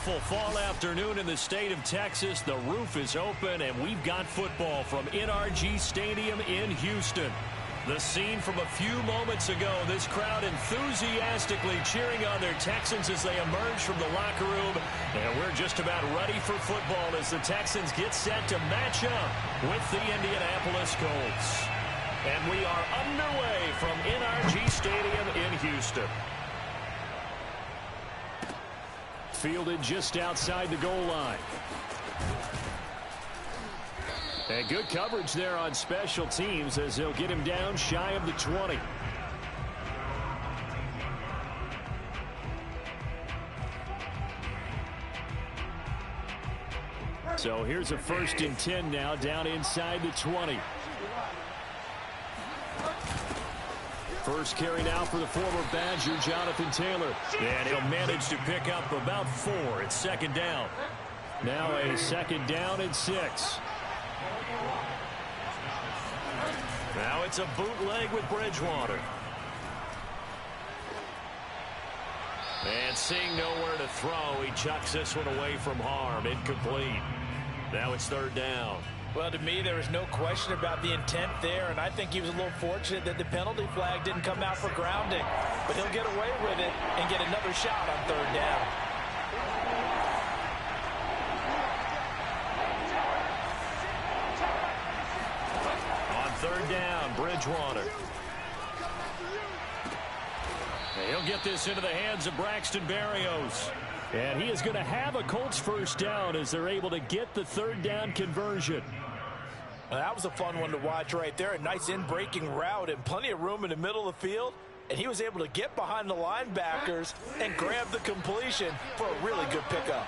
beautiful fall afternoon in the state of Texas. The roof is open, and we've got football from NRG Stadium in Houston. The scene from a few moments ago, this crowd enthusiastically cheering on their Texans as they emerge from the locker room. And we're just about ready for football as the Texans get set to match up with the Indianapolis Colts. And we are underway from NRG Stadium in Houston. Fielded just outside the goal line. And good coverage there on special teams as they'll get him down shy of the 20. So here's a 1st and 10 now down inside the 20. First carry now for the former Badger, Jonathan Taylor. And he'll manage to pick up about 4. It's 2nd down. Now a 2nd down and 6. Now it's a bootleg with Bridgewater. And seeing nowhere to throw, he chucks this one away from harm. Incomplete. Now it's 3rd down. Well, to me, there was no question about the intent there, and I think he was a little fortunate that the penalty flag didn't come out for grounding. But he'll get away with it and get another shot on 3rd down. On 3rd down, Bridgewater. And he'll get this into the hands of Braxton Berrios. And he is going to have a Colts 1st down as they're able to get the 3rd down conversion. Well, that was a fun one to watch right there. A nice in-breaking route and plenty of room in the middle of the field. And he was able to get behind the linebackers and grab the completion for a really good pickup.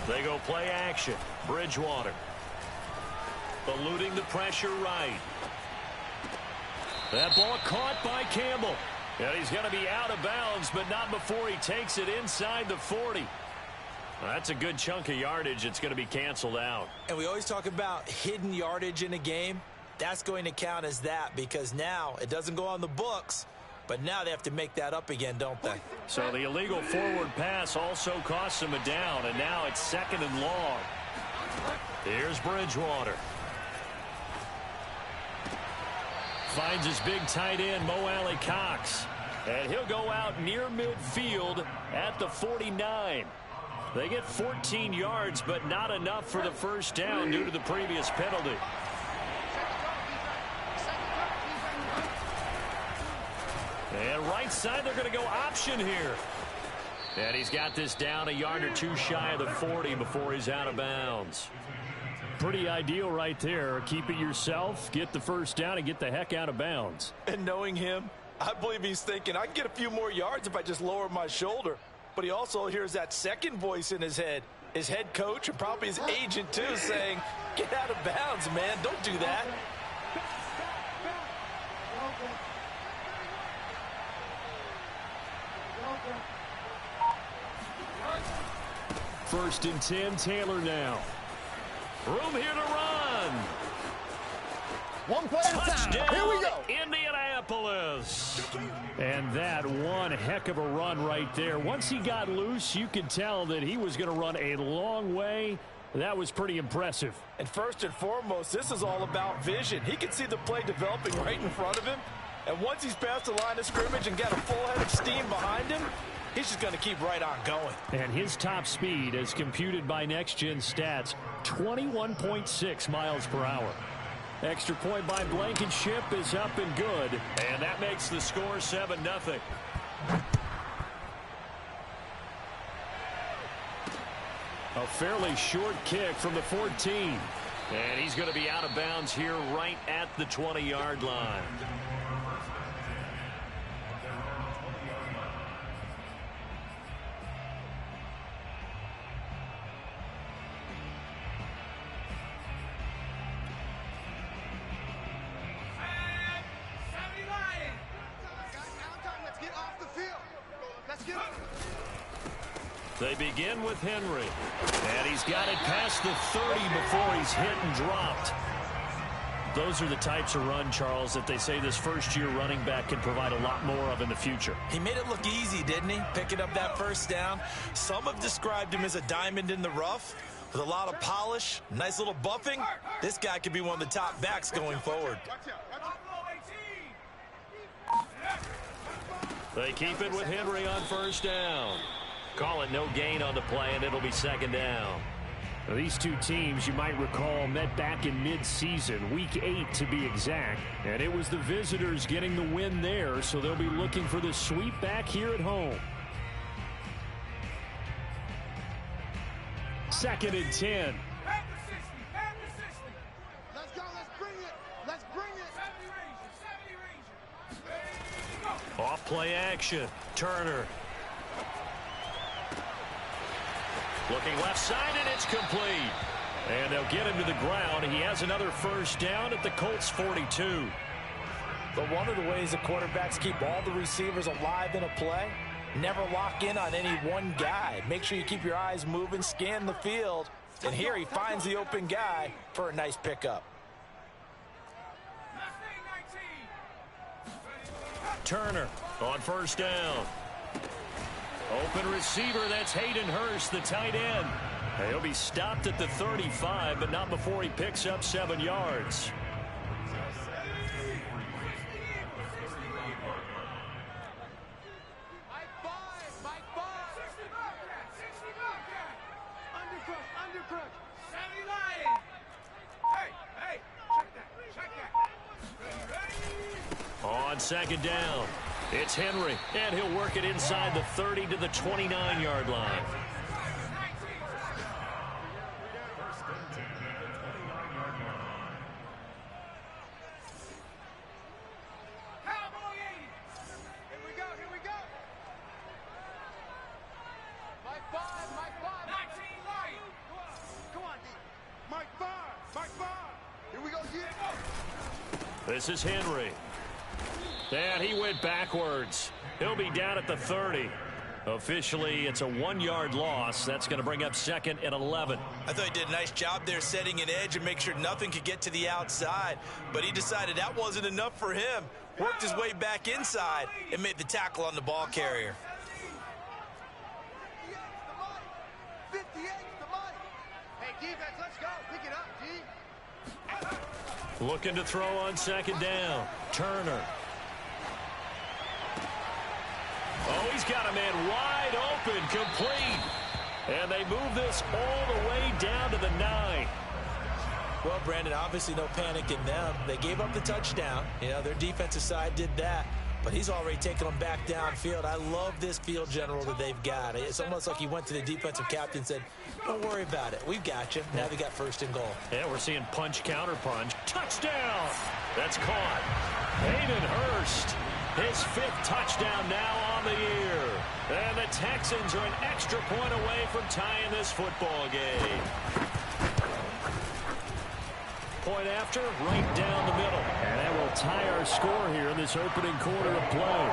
They go play action. Bridgewater. Eluding the pressure right. That ball caught by Campbell. And he's going to be out of bounds, but not before he takes it inside the 40. Well, that's a good chunk of yardage. It's going to be canceled out. And we always talk about hidden yardage in a game. That's going to count as that because now it doesn't go on the books, but now they have to make that up again, don't they? So the illegal forward pass also costs him a down, and now it's 2nd and long. Here's Bridgewater. Finds his big tight end, Mo Alley-Cox. And he'll go out near midfield at the 49. They get 14 yards, but not enough for the 1st down due to the previous penalty. And right side, they're going to go option here. And he's got this down a yard or 2 shy of the 40 before he's out of bounds. Pretty ideal right there. Keep it yourself, get the 1st down, and get the heck out of bounds. And knowing him, I believe he's thinking, I can get a few more yards if I just lower my shoulder. But he also hears that second voice in his head, his head coach and probably his agent too, saying, get out of bounds, man. Don't do that. First and 10, Taylor now. Room here to run. One play at a time. Here we go. Indianapolis. And that one heck of a run right there. Once he got loose, you could tell that he was going to run a long way. That was pretty impressive. And first and foremost, this is all about vision. He can see the play developing right in front of him. And once he's past the line of scrimmage and got a full head of steam behind him, he's just going to keep right on going. And his top speed, as computed by Next Gen Stats, 21.6 miles per hour. Extra point by Blankenship is up and good. And that makes the score 7-0. A fairly short kick from the 14. And he's going to be out of bounds here right at the 20-yard line. They begin with Henry. And he's got it past the 30 before he's hit and dropped. Those are the types of run, Charles, that they say this first-year running back can provide a lot more of in the future. He made it look easy, didn't he? Picking up that first down. Some have described him as a diamond in the rough with a lot of polish, nice little buffing. This guy could be one of the top backs going forward. They keep it with Henry on first down. Call it no gain on the play, and it'll be second down. Now, these two teams, you might recall, met back in mid-season, week 8 to be exact. And it was the visitors getting the win there, so they'll be looking for the sweep back here at home. 2nd and 10. Let's go. Let's bring it. Let's bring it. Off play action. Turner. Looking left side, and it's complete. And they'll get him to the ground. He has another first down at the Colts 42. But one of the ways the quarterbacks keep all the receivers alive in a play, never lock in on any one guy. Make sure you keep your eyes moving, scan the field. And here he finds the open guy for a nice pickup. Turner on first down. Open receiver, that's Hayden Hurst, the tight end. He'll be stopped at the 35, but not before he picks up 7 yards. On second down, it's Henry, and he'll work it inside the 30 to the 29-yard line. This is Henry. And he went backwards. He'll be down at the 30. Officially, it's a 1-yard loss. That's going to bring up 2nd and 11. I thought he did a nice job there setting an edge and make sure nothing could get to the outside. But he decided that wasn't enough for him. Worked his way back inside and made the tackle on the ball carrier. Hey, defense, let's go. Pick it up, G. Looking to throw on second down. Turner. Oh, he's got a man wide open, complete. And they move this all the way down to the 9. Well, Brandon, obviously no panic in them. They gave up the touchdown. You know, their defensive side did that. But he's already taken them back downfield. I love this field general that they've got. It's almost like he went to the defensive captain and said, don't worry about it. We've got you. Now they got 1st and goal. Yeah, we're seeing punch, counter punch. Touchdown! That's caught. Hayden Hurst. His 5th touchdown now on the year. And the Texans are an extra point away from tying this football game. Point after, right down the middle. And that will tie our score here in this opening quarter of play.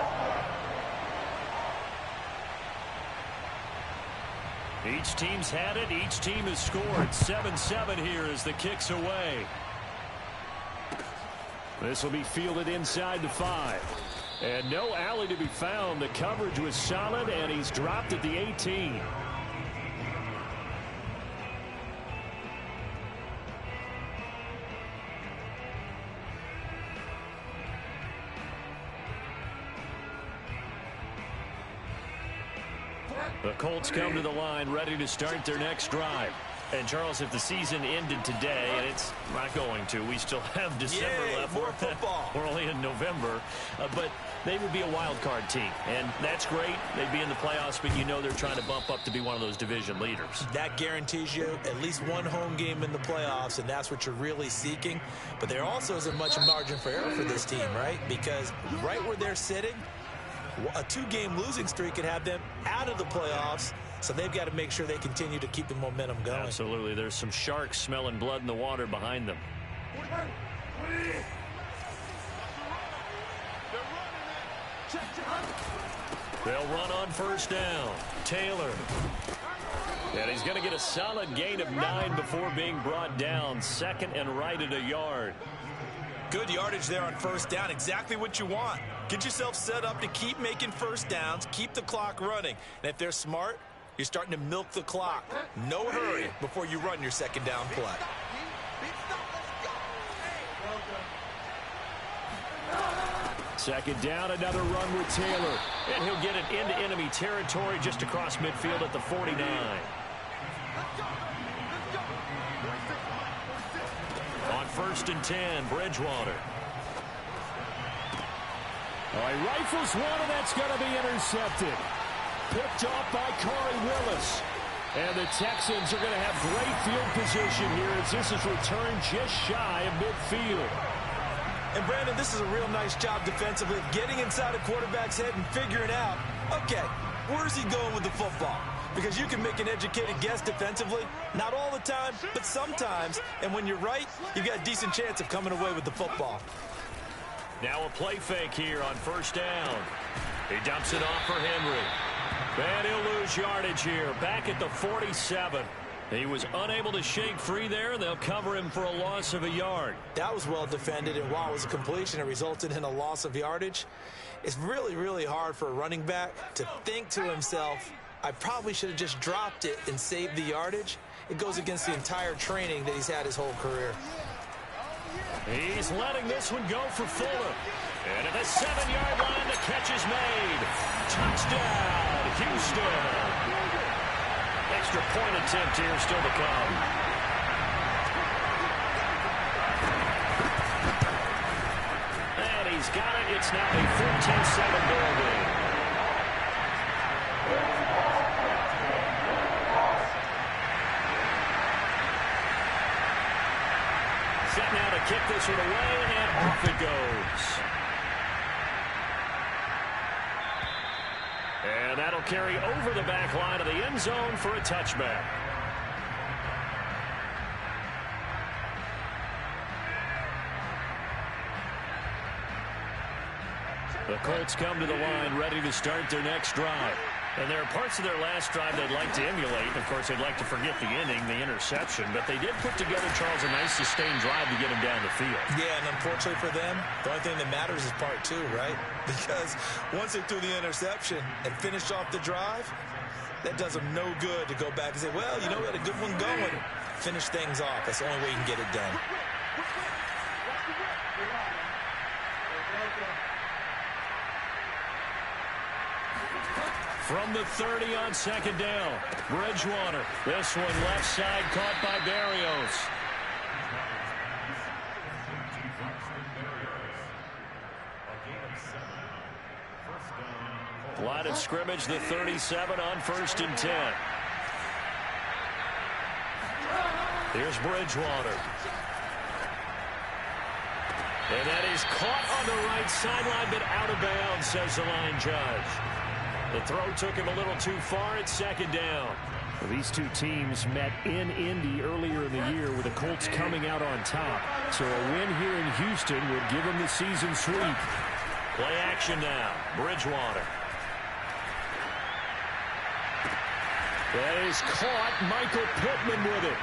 Each team's had it. Each team has scored. 7-7 here as the kick's away. This will be fielded inside the 5. And no alley to be found. The coverage was solid, and he's dropped at the 18. The Colts come to the line ready to start their next drive. And, Charles, if the season ended today, and it's not going to, we still have December left. More football. We're only in November. But they would be a wild card team. And that's great. They'd be in the playoffs, but you know they're trying to bump up to be one of those division leaders. That guarantees you at least one home game in the playoffs, and that's what you're really seeking. But there also isn't much margin for error for this team, right? Because right where they're sitting, a 2-game losing streak could have them out of the playoffs. So they've got to make sure they continue to keep the momentum going. Absolutely. There's some sharks smelling blood in the water behind them. They'll run on first down. Taylor. And he's going to get a solid gain of 9 before being brought down. 2nd and right at a yard. Good yardage there on first down. Exactly what you want. Get yourself set up to keep making first downs, keep the clock running. And if they're smart, you're starting to milk the clock. No hurry before you run your second down play. Second down, another run with Taylor. And he'll get it into enemy territory just across midfield at the 49. On 1st and 10, Bridgewater. Oh, he rifles one, and that's going to be intercepted. Picked off by Corey Willis. And the Texans are going to have great field position here as this is returned just shy of midfield. And, Brandon, this is a real nice job defensively of getting inside a quarterback's head and figuring out, okay, where's he going with the football? Because you can make an educated guess defensively, not all the time, but sometimes. And when you're right, you've got a decent chance of coming away with the football. Now a play fake here on 1st down. He dumps it off for Henry. And he'll lose yardage here, back at the 47. He was unable to shake free there. They'll cover him for a loss of a yard. That was well defended, and while it was a completion, it resulted in a loss of yardage. It's really, really hard for a running back to think to himself, I probably should have just dropped it and saved the yardage. It goes against the entire training that he's had his whole career. He's letting this one go for Fuller. And at the 7-yard line, the catch is made. Touchdown, Houston. Extra point attempt here still to come. And he's got it. It's now a 14-7 ball game. Set now to kick this one away, and off it goes. And that'll carry over the back line of the end zone for a touchback. The Colts come to the line ready to start their next drive. And there are parts of their last drive they'd like to emulate. Of course, they'd like to forget the inning, the interception. But they did put together, Charles, a nice sustained drive to get him down the field. Yeah, and unfortunately for them, the only thing that matters is part 2, right? Because once they threw the interception and finished off the drive, that does them no good to go back and say, well, you know, we had a good one going. Finish things off. That's the only way you can get it done. From the 30 on 2nd down, Bridgewater. This one left side caught by Berrios. Line of scrimmage, the 37 on 1st and 10. Here's Bridgewater. And that is caught on the right sideline, but out of bounds, says the line judge. The throw took him a little too far at 2nd down. Well, these two teams met in Indy earlier in the year with the Colts coming out on top. So a win here in Houston would give them the season sweep. Play action now. Bridgewater. That is caught. Michael Pittman with it.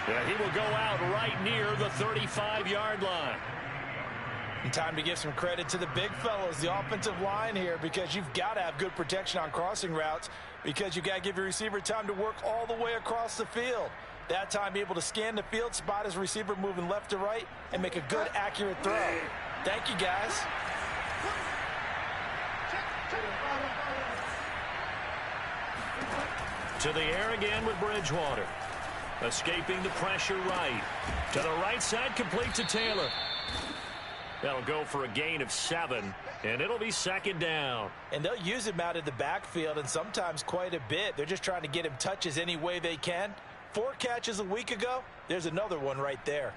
Yeah, he will go out right near the 35-yard line. And time to give some credit to the big fellows, the offensive line here, because you've got to have good protection on crossing routes because you've got to give your receiver time to work all the way across the field. That time, be able to scan the field, spot his receiver moving left to right, and make a good, accurate throw. Thank you, guys. To the air again with Bridgewater. Escaping the pressure right. To the right side, complete to Taylor. That'll go for a gain of 7, and it'll be 2nd down. And they'll use him out of the backfield, and sometimes quite a bit. They're just trying to get him touches any way they can. 4 catches a week ago. There's another one right there.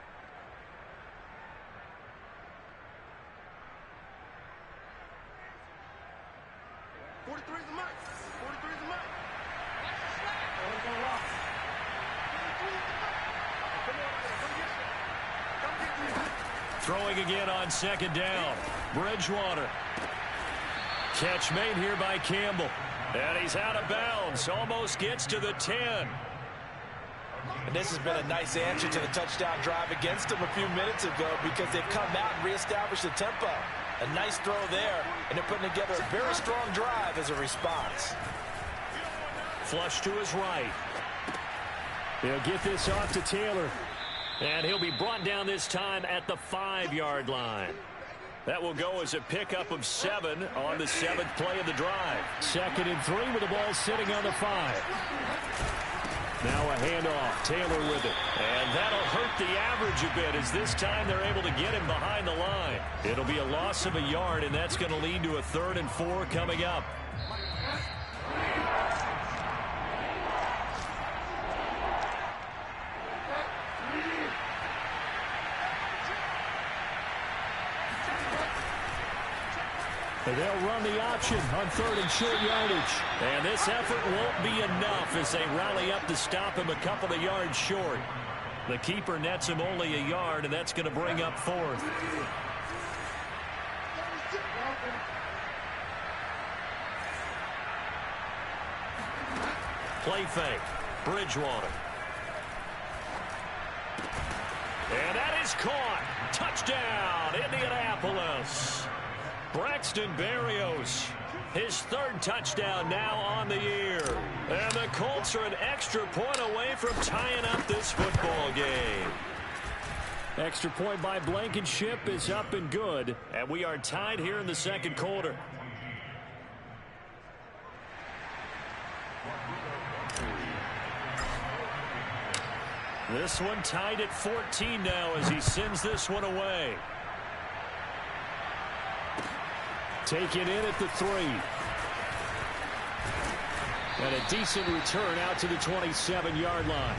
Throwing again on 2nd down. Bridgewater. Catch made here by Campbell. And he's out of bounds. Almost gets to the 10. And this has been a nice answer to the touchdown drive against them a few minutes ago because they've come out and reestablished the tempo. A nice throw there, and they're putting together a very strong drive as a response. Flush to his right. They'll get this off to Taylor. And he'll be brought down this time at the 5-yard line. That will go as a pickup of 7 on the 7th play of the drive. 2nd and 3 with the ball sitting on the 5. Now a handoff. Taylor with it. And that'll hurt the average a bit as this time they're able to get him behind the line. It'll be a loss of a yard, and that's going to lead to a 3rd and 4 coming up. And they'll run the option on 3rd and short yardage. And this effort won't be enough as they rally up to stop him a couple of yards short. The keeper nets him only a yard, and that's going to bring up 4th. Play fake. Bridgewater. And that is caught. Touchdown, Indianapolis. Braxton Berrios, his 3rd touchdown now on the year. And the Colts are an extra point away from tying up this football game. Extra point by Blankenship is up and good. And we are tied here in the 2nd quarter. This one tied at 14 now as he sends this one away. Taken in at the 3. And a decent return out to the 27-yard line.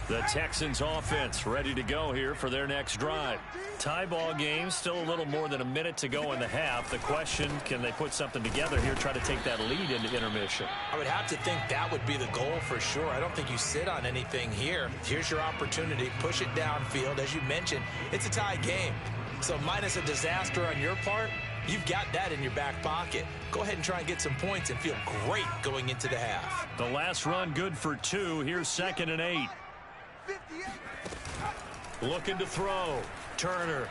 The Texans offense ready to go here for their next drive. Tie ball game, still a little more than a minute to go in the half. The question, can they put something together here, try to take that lead into intermission? I would have to think that would be the goal for sure. I don't think you sit on anything here. Here's your opportunity. Push it downfield. As you mentioned, it's a tie game. So minus a disaster on your part, you've got that in your back pocket. Go ahead and try and get some points and feel great going into the half. The last run good for 2. Here's 2nd and 8. Looking to throw. Turner.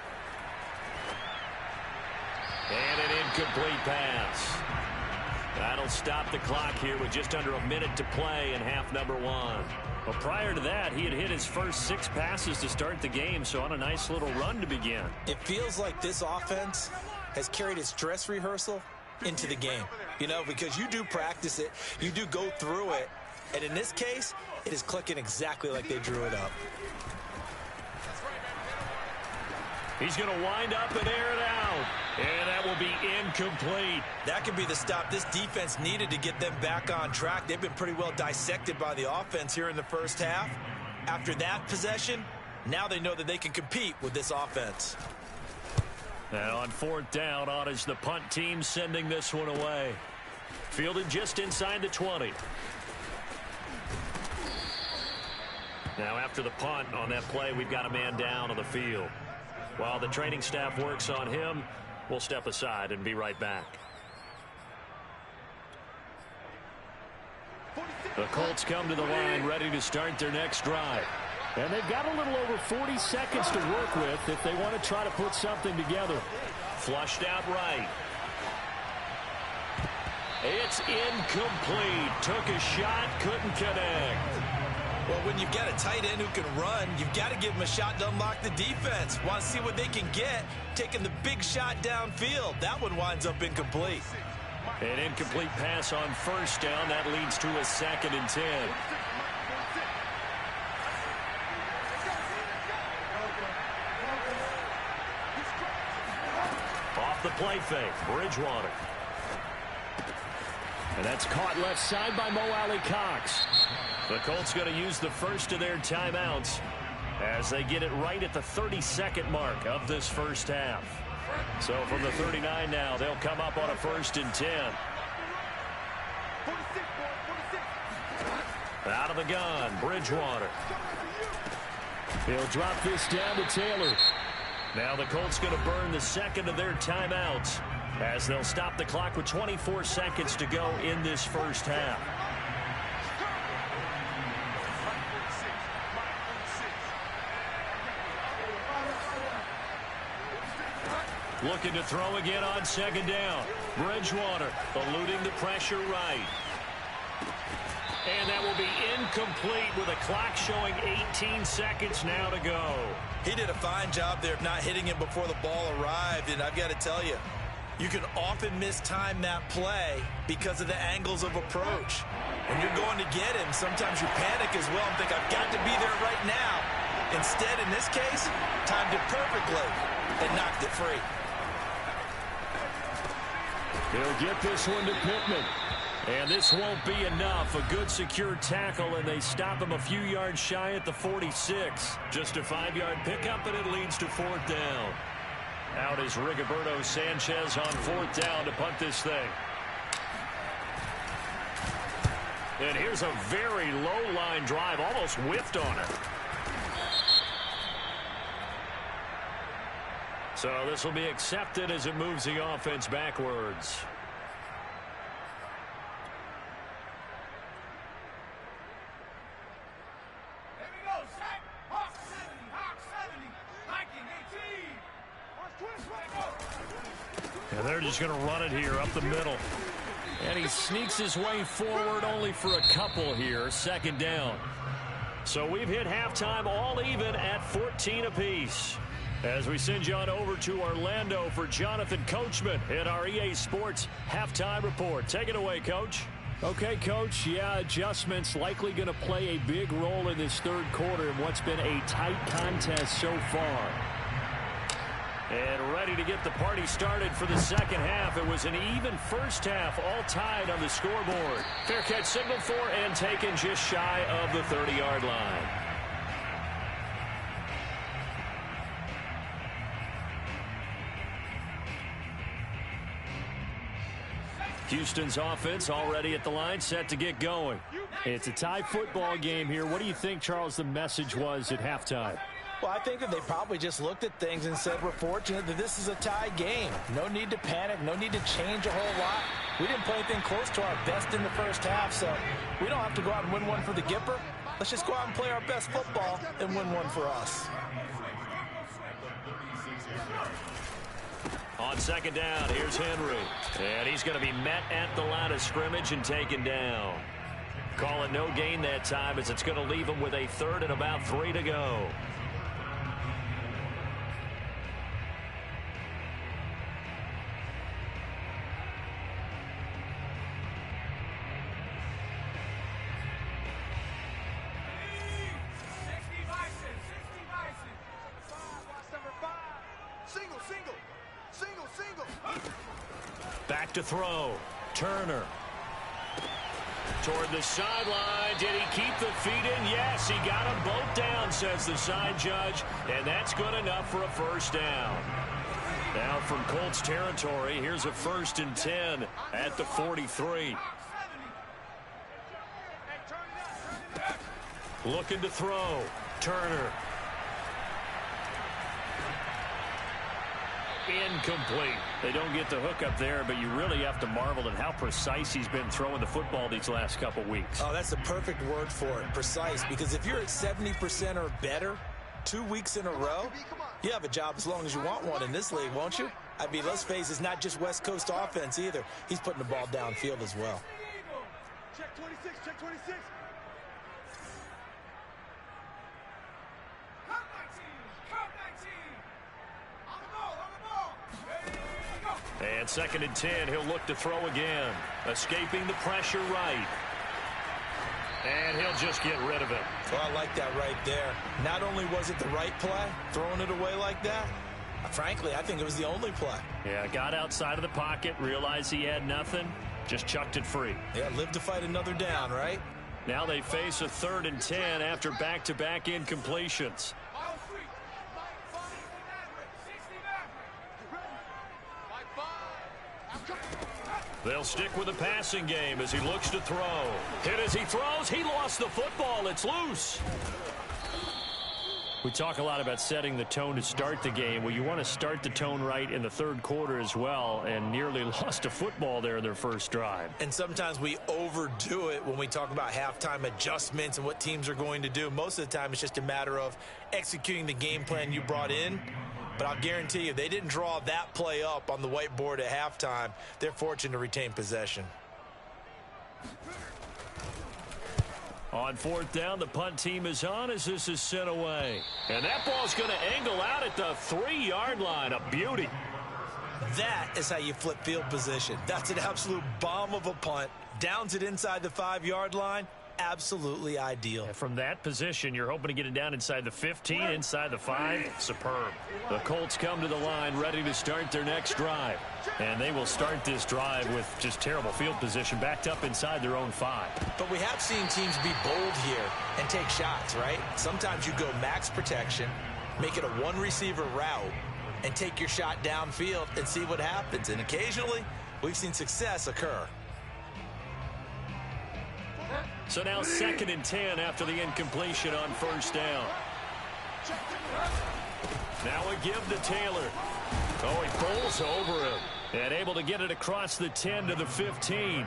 And an incomplete pass. That'll stop the clock here with just under a minute to play in half number 1. Well, prior to that, he had hit his first 6 passes to start the game, so on a nice little run to begin. It feels like this offense has carried its dress rehearsal into the game. You know, because you do practice it, you do go through it, and in this case, it is clicking exactly like they drew it up. He's going to wind up and air it out. And that will be incomplete. That could be the stop this defense needed to get them back on track. They've been pretty well dissected by the offense here in the first half. After that possession, now they know that they can compete with this offense. And on 4th down, on is the punt team sending this one away. Fielded just inside the 20. Now after the punt on that play, we've got a man down on the field. While the training staff works on him, we'll step aside and be right back. The Colts come to the line ready to start their next drive. And they've got a little over 40 seconds to work with if they want to try to put something together. Flushed out right. It's incomplete. Took a shot, couldn't connect. Well, when you've got a tight end who can run, you've got to give him a shot to unlock the defense. Want to see what they can get, taking the big shot downfield. That one winds up incomplete. An incomplete pass on 1st down. That leads to a 2nd and 10. Off the play fake, Bridgewater. And that's caught left side by Mo Alley-Cox. The Colts going to use the first of their timeouts as they get it right at the 32nd mark of this first half. So from the 39 now, they'll come up on a 1st and 10. Out of the gun, Bridgewater. He'll drop this down to Taylor. Now the Colts going to burn the 2nd of their timeouts as they'll stop the clock with 24 seconds to go in this first half. Looking to throw again on second down. Bridgewater eluding the pressure right. And that will be incomplete with a clock showing 18 seconds now to go. He did a fine job there of not hitting him before the ball arrived. And I've got to tell you, you can often mistime that play because of the angles of approach. When you're going to get him, sometimes you panic as well and think, I've got to be there right now. Instead, in this case, timed it perfectly and knocked it free. They'll get this one to Pittman. And this won't be enough. A good secure tackle, and they stop him a few yards shy at the 46. Just a 5-yard pickup, and it leads to fourth down. Out is Rigoberto Sanchez on fourth down to punt this thing. And here's a very low-line drive, almost whiffed on it. So this will be accepted as it moves the offense backwards. And they're just going to run it here up the middle. And he sneaks his way forward only for a couple here. Second down. So we've hit halftime all even at 14 apiece. As we send you on over to Orlando for Jonathan Coachman in our EA Sports Halftime Report. Take it away, Coach. Okay, Coach. Yeah, adjustments likely going to play a big role in this third quarter in what's been a tight contest so far. And ready to get the party started for the second half. It was an even first half, all tied on the scoreboard. Fair catch signaled for and taken just shy of the 30-yard line. Houston's offense already at the line, set to get going. It's a tie football game here. What do you think, Charles, the message was at halftime? Well, I think that they probably just looked at things and said, we're fortunate that this is a tie game. No need to panic. No need to change a whole lot. We didn't play anything close to our best in the first half, so we don't have to go out and win one for the Gipper. Let's just go out and play our best football and win one for us. On second down, here's Henry. And he's going to be met at the line of scrimmage and taken down. Call it no gain that time as it's going to leave him with a third and about 3 to go. Back to throw. Turner. Toward the sideline. Did he keep the feet in? Yes, he got them both down, says the side judge. And that's good enough for a first down. Now from Colts territory, here's a 1st and 10 at the 43. Looking to throw. Turner. Incomplete. They don't get the hook up there, but you really have to marvel at how precise he's been throwing the football these last couple weeks. Oh, that's the perfect word for it, precise, because if you're at 70% or better 2 weeks in a row, you have a job as long as you want one in this league, won't you? I mean, let's face it, it's not just West Coast offense either. He's putting the ball downfield as well. Check 26, check 26. And 2nd and 10, he'll look to throw again. Escaping the pressure right. And he'll just get rid of it. Well, I like that right there. Not only was it the right play, throwing it away like that, frankly, I think it was the only play. Yeah, got outside of the pocket, realized he had nothing, just chucked it free. Yeah, live to fight another down, right? Now they face a 3rd and 10 after back-to-back incompletions. They'll stick with the passing game as he looks to throw. Hit as he throws. He lost the football. It's loose. We talk a lot about setting the tone to start the game. Well, you want to start the tone right in the third quarter as well, and nearly lost a football there in their first drive. And sometimes we overdo it when we talk about halftime adjustments and what teams are going to do. Most of the time, it's just a matter of executing the game plan you brought in. But I'll guarantee you, they didn't draw that play up on the whiteboard at halftime. They're fortunate to retain possession. On fourth down, the punt team is on as this is sent away. And that ball's going to angle out at the 3-yard line. A beauty. That is how you flip field position. That's an absolute bomb of a punt. Downs it inside the 5-yard line. Absolutely ideal. And from that position, you're hoping to get it down inside the 15, inside the 5. Superb. The Colts come to the line ready to start their next drive. And they will start this drive with just terrible field position backed up inside their own 5. But we have seen teams be bold here and take shots, right? Sometimes you go max protection, make it a one-receiver route, and take your shot downfield and see what happens. And occasionally, we've seen success occur. So now 2nd and 10 after the incompletion on first down. Now a give to Taylor. Oh, he bowls over him. And able to get it across the 10 to the 15.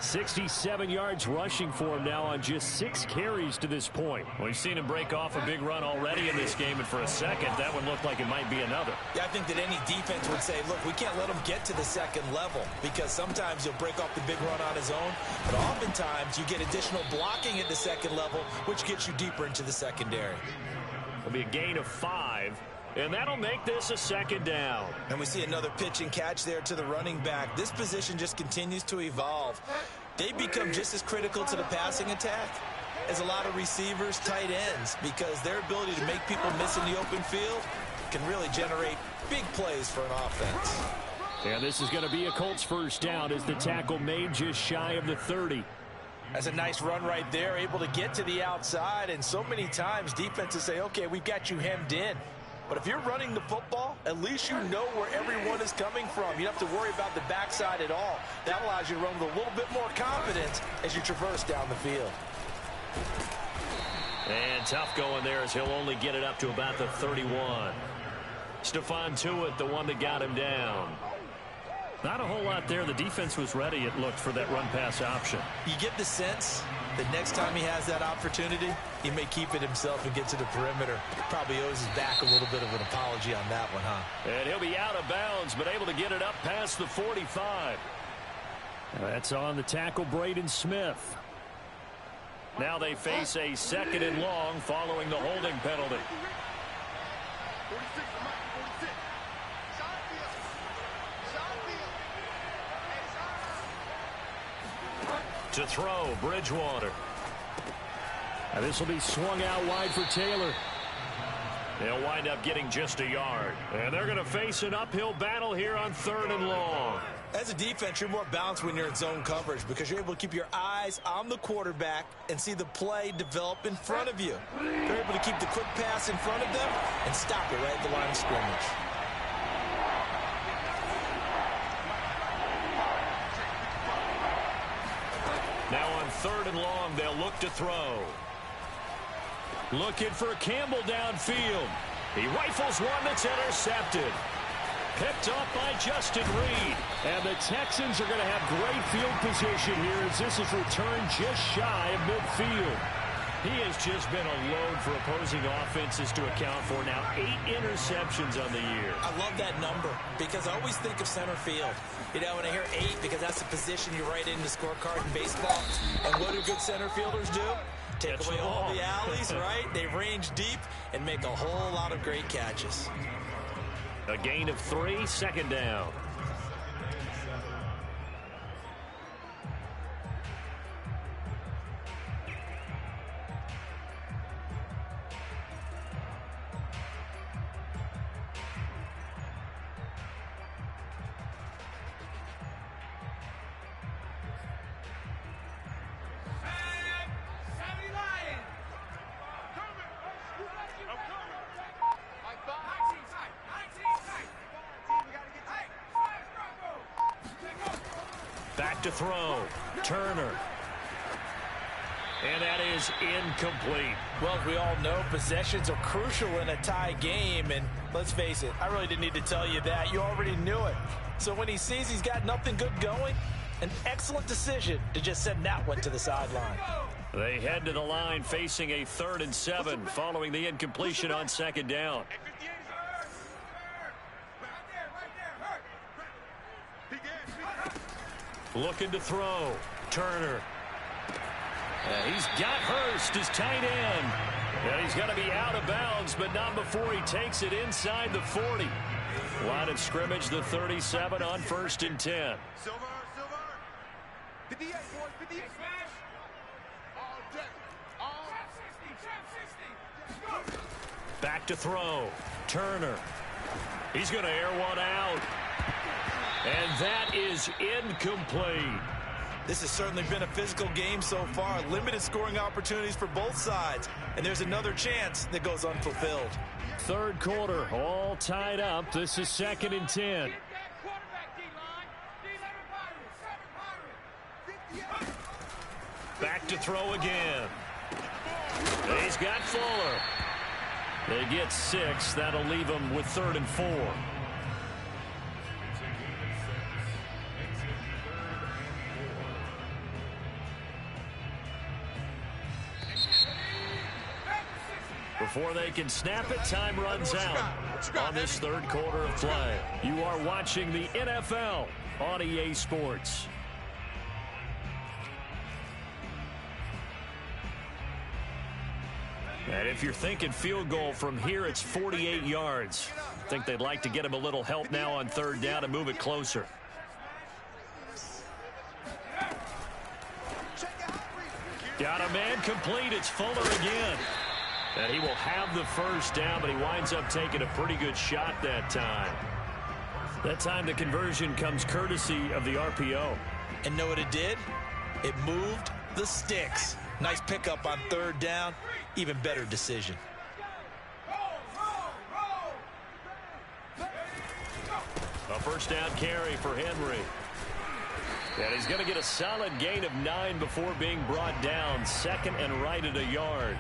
67 yards rushing for him now on just 6 carries to this point. We've seen him break off a big run already in this game, and for a second, that one looked like it might be another. Yeah, I think that any defense would say, look, we can't let him get to the second level because sometimes he'll break off the big run on his own, but oftentimes you get additional blocking at the second level, which gets you deeper into the secondary. It'll be a gain of 5. And that'll make this a 2nd down. And we see another pitch and catch there to the running back. This position just continues to evolve. They become just as critical to the passing attack as a lot of receivers, tight ends, because their ability to make people miss in the open field can really generate big plays for an offense. And this is going to be a Colts first down as the tackle made just shy of the 30. That's a nice run right there, able to get to the outside. And so many times defenses say, okay, we've got you hemmed in. But if you're running the football, at least you know where everyone is coming from. You don't have to worry about the backside at all. That allows you to run with a little bit more confidence as you traverse down the field. And tough going there as he'll only get it up to about the 31. Stephon Tuitt, the one that got him down. Not a whole lot there. The defense was ready, it looked, for that run-pass option. You get the sense that next time he has that opportunity, he may keep it himself and get to the perimeter. Probably owes his back a little bit of an apology on that one, huh? And he'll be out of bounds, but able to get it up past the 45. That's on the tackle, Braden Smith. Now they face a 2nd and long following the holding penalty. To throw, Bridgewater. And this will be swung out wide for Taylor. They'll wind up getting just a yard. And they're going to face an uphill battle here on 3rd and long. As a defense, you're more balanced when you're in zone coverage because you're able to keep your eyes on the quarterback and see the play develop in front of you. You're able to keep the quick pass in front of them and stop it right at the line of scrimmage. Now on 3rd and long, they'll look to throw. Looking for Campbell downfield. He rifles one that's intercepted. Picked off by Justin Reed. And the Texans are going to have great field position here as this is returned just shy of midfield. He has just been a load for opposing offenses to account for. Now 8 interceptions on the year. I love that number because I always think of center field. You know, when I hear 8, because that's the position you write in the scorecard in baseball. And what do good center fielders do? Take away all the alleys, right? They range deep and make a whole lot of great catches. A gain of 3, 2nd down. Back to throw. Turner. And that is incomplete. Well, as we all know, possessions are crucial in a tie game. And let's face it, I really didn't need to tell you that. You already knew it. So when he sees he's got nothing good going, an excellent decision to just send that one to the sideline. They head to the line facing a 3rd and 7 following the incompletion on 2nd down. Looking to throw. Turner. He's got Hurst, his tight end. And he's going to be out of bounds, but not before he takes it inside the 40. Line of scrimmage, the 37 on 1st and 10. Silver. 58, boys, 58. Smash. All day. All 60. Back to throw. Turner. He's going to air one out. And that is incomplete. This has certainly been a physical game so far. Limited scoring opportunities for both sides. And there's another chance that goes unfulfilled. 3rd quarter, all tied up. This is 2nd and 10. Back to throw again. He's got Fuller. They get 6. That'll leave them with 3rd and 4. Before they can snap it, time runs out on this 3rd quarter of play. You are watching the NFL on EA Sports. And if you're thinking field goal from here, it's 48 yards. I think they'd like to get him a little help now on 3rd down and move it closer. Got a man complete. It's Fuller again. And he will have the 1st down, but he winds up taking a pretty good shot that time. That time the conversion comes courtesy of the RPO. And know what it did? It moved the sticks. Nice pickup on 3rd down. Even better decision. A 1st down carry for Henry. And he's going to get a solid gain of 9 before being brought down. 2nd and right at a yard.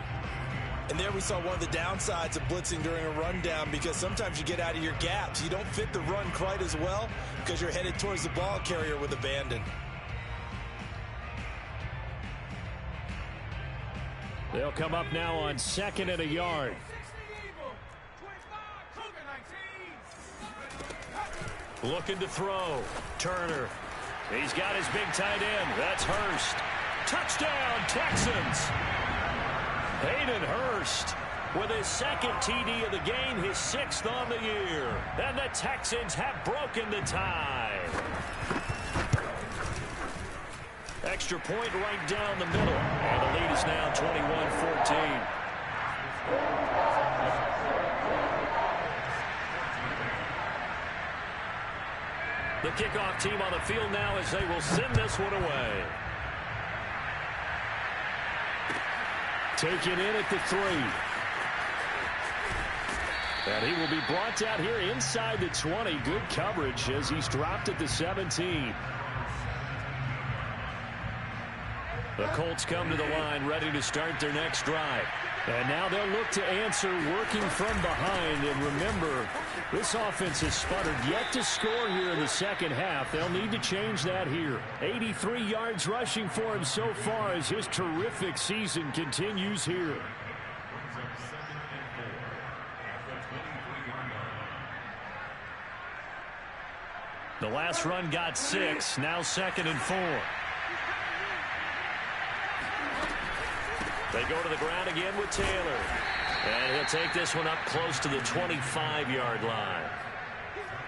And there we saw one of the downsides of blitzing during a rundown, because sometimes you get out of your gaps. You don't fit the run quite as well because you're headed towards the ball carrier with abandon. They'll come up now on 2nd and a yard. Looking to throw. Turner. He's got his big tight end. That's Hurst. Touchdown, Texans. Hayden Hurst with his 2nd TD of the game, his 6th on the year. And the Texans have broken the tie. Extra point right down the middle. And the lead is now 21-14. The kickoff team on the field now as they will send this one away. Taken in at the 3. And he will be brought out here inside the 20. Good coverage as he's dropped at the 17. The Colts come to the line ready to start their next drive. And now they'll look to answer working from behind. And remember, this offense has sputtered yet to score here in the 2nd half. They'll need to change that here. 83 yards rushing for him so far as his terrific season continues here. The last run got 6. Now 2nd and 4. They go to the ground again with Taylor. And he'll take this one up close to the 25-yard line.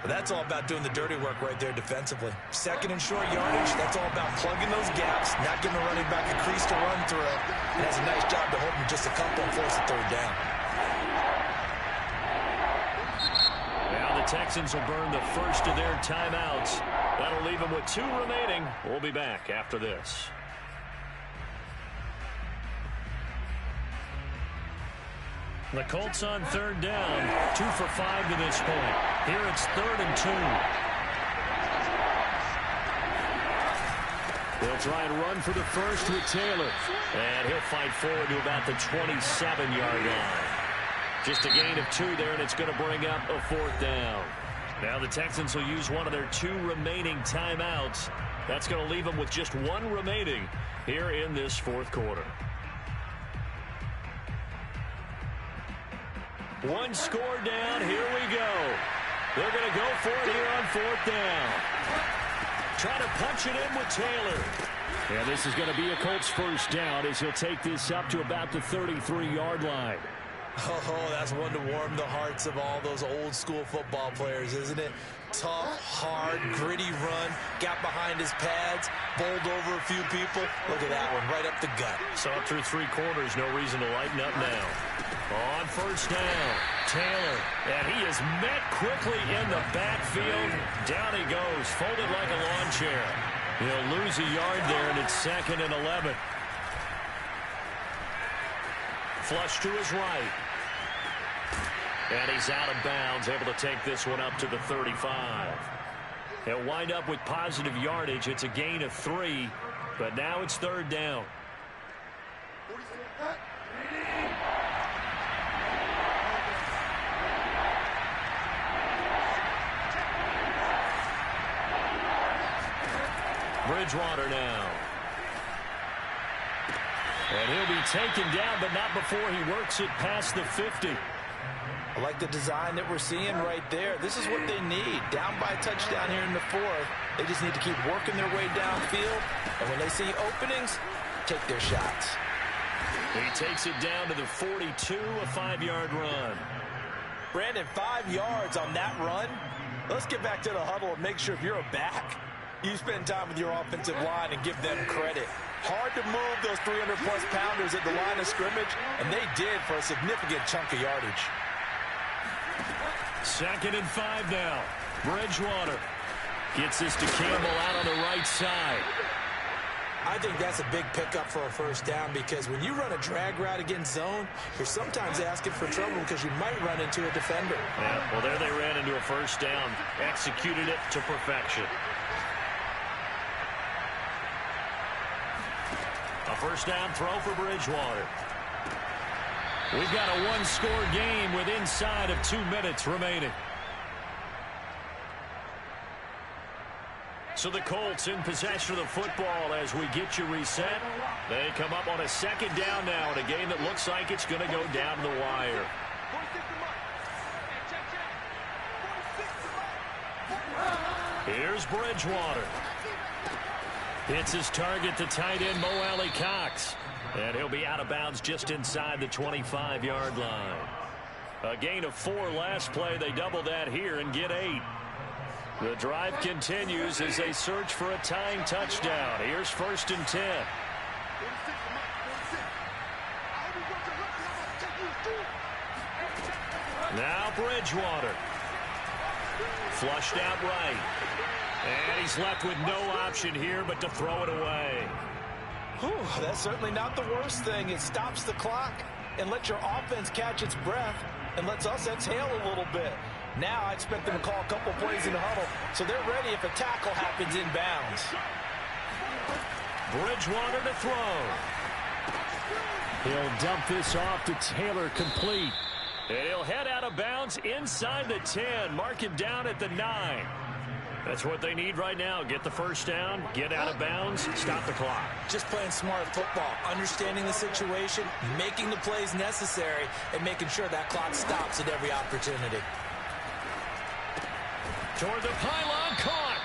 Well, that's all about doing the dirty work right there defensively. 2nd and short yardage, that's all about plugging those gaps, not giving the running back a crease to run through. And that's a nice job to hold him just a couple and force a 3rd down. Now the Texans will burn the first of their timeouts. That'll leave them with 2 remaining. We'll be back after this. The Colts on 3rd down, 2 for 5 to this point. Here it's 3rd and 2. They'll try and run for the first with Taylor. And he'll fight forward to about the 27-yard line. Just a gain of 2 there, and it's going to bring up a 4th down. Now the Texans will use one of their 2 remaining timeouts. That's going to leave them with just 1 remaining here in this 4th quarter. 1 score down. Here we go. They're going to go for it here on 4th down. Trying to punch it in with Taylor. And this is going to be a Colts first down as he'll take this up to about the 33-yard line. Oh, that's one to warm the hearts of all those old school football players, isn't it? Tough, hard, gritty run, got behind his pads, bowled over a few people. Look at that one, right up the gut. Saw it through 3 quarters, no reason to lighten up now. On first down, Taylor, and he is met quickly in the backfield. Down he goes, folded like a lawn chair. He'll lose a yard there, and it's 2nd and 11. Flush to his right. And he's out of bounds, able to take this one up to the 35. He'll wind up with positive yardage. It's a gain of 3, but now it's 3rd down. Bridgewater now. And he'll be taken down, but not before he works it past the 50. I like the design that we're seeing right there. This is what they need. Down by a touchdown here in the 4th. They just need to keep working their way downfield. And when they see openings, take their shots. He takes it down to the 42, a 5-yard run. Brandon, 5 yards on that run. Let's get back to the huddle and make sure if you're a back, you spend time with your offensive line and give them credit. Hard to move those 300-plus pounders at the line of scrimmage, and they did for a significant chunk of yardage. 2nd and 5 now. Bridgewater gets this to Campbell out on the right side. I think that's a big pickup for a first down because when you run a drag route against zone, you're sometimes asking for trouble because you might run into a defender. Yeah, well, there they ran into a first down. Executed it to perfection. A first down throw for Bridgewater. We've got a 1-score game with inside of 2 minutes remaining. So the Colts in possession of the football as we get you reset. They come up on a 2nd down now in a game that looks like it's going to go down to the wire. Here's Bridgewater. Hits his target, the tight end, Mo Alley-Cox. And he'll be out of bounds just inside the 25-yard line. A gain of 4 last play. They double that here and get 8. The drive continues as they search for a tying touchdown. Here's 1st and 10. Now Bridgewater. Flushed out right. And he's left with no option here but to throw it away. Whew, that's certainly not the worst thing. It stops the clock and lets your offense catch its breath and lets us exhale a little bit. Now I expect them to call a couple plays in the huddle so they're ready if a tackle happens in bounds. Bridgewater to throw. He'll dump this off to Taylor, complete. And he'll head out of bounds inside the 10. Mark him down at the 9. That's what they need right now. Get the first down, get out of bounds, stop the clock. Just playing smart football, understanding the situation, making the plays necessary, and making sure that clock stops at every opportunity. Toward the pylon, caught.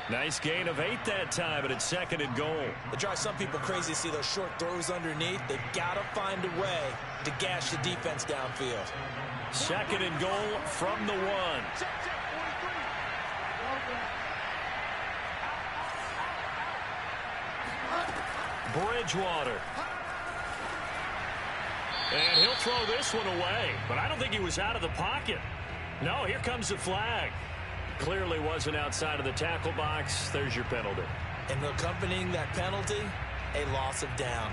Nice gain of 8 that time, and it's 2nd and goal. It drives some people crazy to see those short throws underneath. They've got to find a way to gash the defense downfield. 2nd and goal from the 1. Bridgewater. And he'll throw this one away, but I don't think he was out of the pocket. No, here comes the flag. Clearly wasn't outside of the tackle box. There's your penalty. And accompanying that penalty, a loss of down.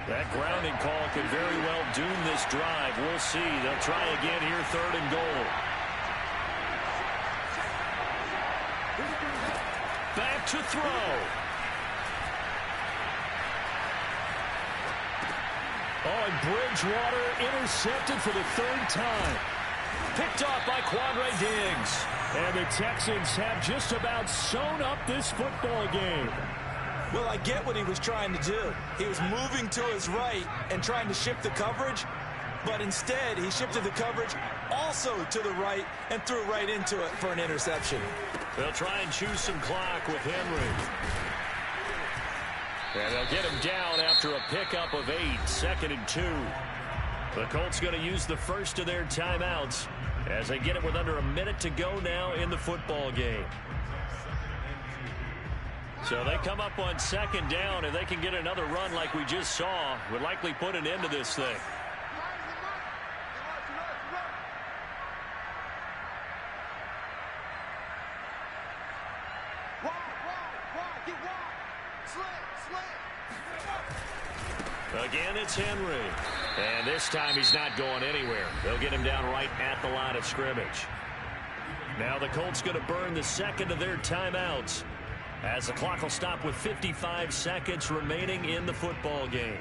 That grounding call could very well doom this drive. We'll see. They'll try again here, 3rd and goal. to throw. Oh, and Bridgewater intercepted for the third time. Picked off by Quandre Diggs. And the Texans have just about sewn up this football game. Well, I get what he was trying to do. He was moving to his right and trying to shift the coverage, but instead he shifted the coverage also to the right and threw right into it for an interception. They'll try and choose some clock with Henry. And they'll get him down after a pickup of 8, 2nd and 2. The Colts going to use the first of their timeouts as they get it with under a minute to go now in the football game. So they come up on 2nd down, and they can get another run like we just saw. Would likely put an end to this thing. Again, it's Henry. And this time he's not going anywhere. They'll get him down right at the line of scrimmage. Now the Colts going to burn the second of their timeouts as the clock will stop with 55 seconds remaining in the football game.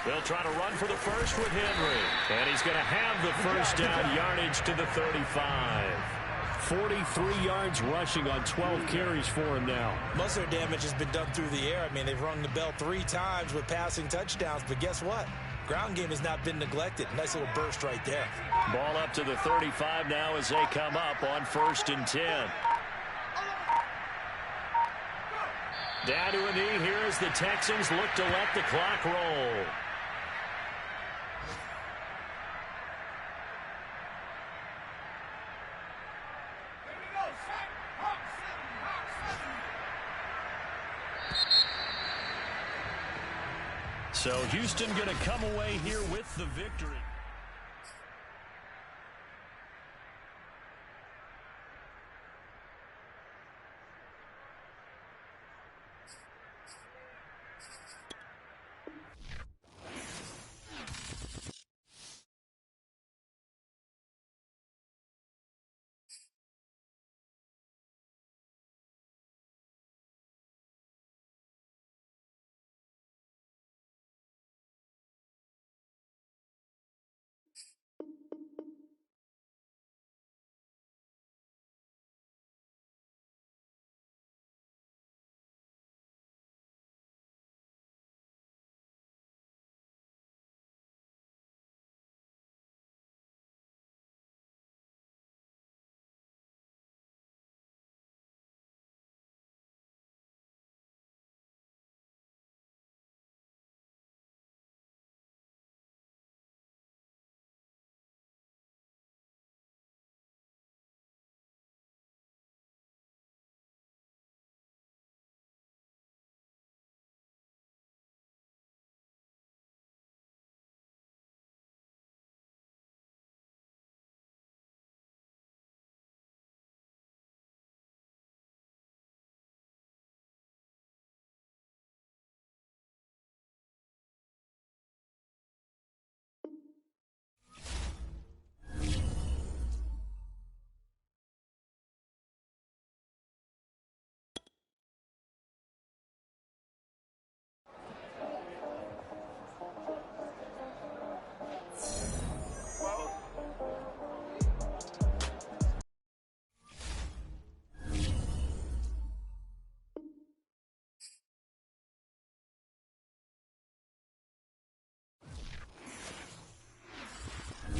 They'll try to run for the first with Henry. And he's going to have the first down yardage to the 35. 43 yards rushing on 12 carries for him now. Most of their damage has been done through the air. I mean, they've rung the bell 3 times with passing touchdowns. But guess what? Ground game has not been neglected. Nice little burst right there. Ball up to the 35 now as they come up on 1st and 10. Down to a knee here as the Texans look to let the clock roll. So Houston going to come away here with the victory.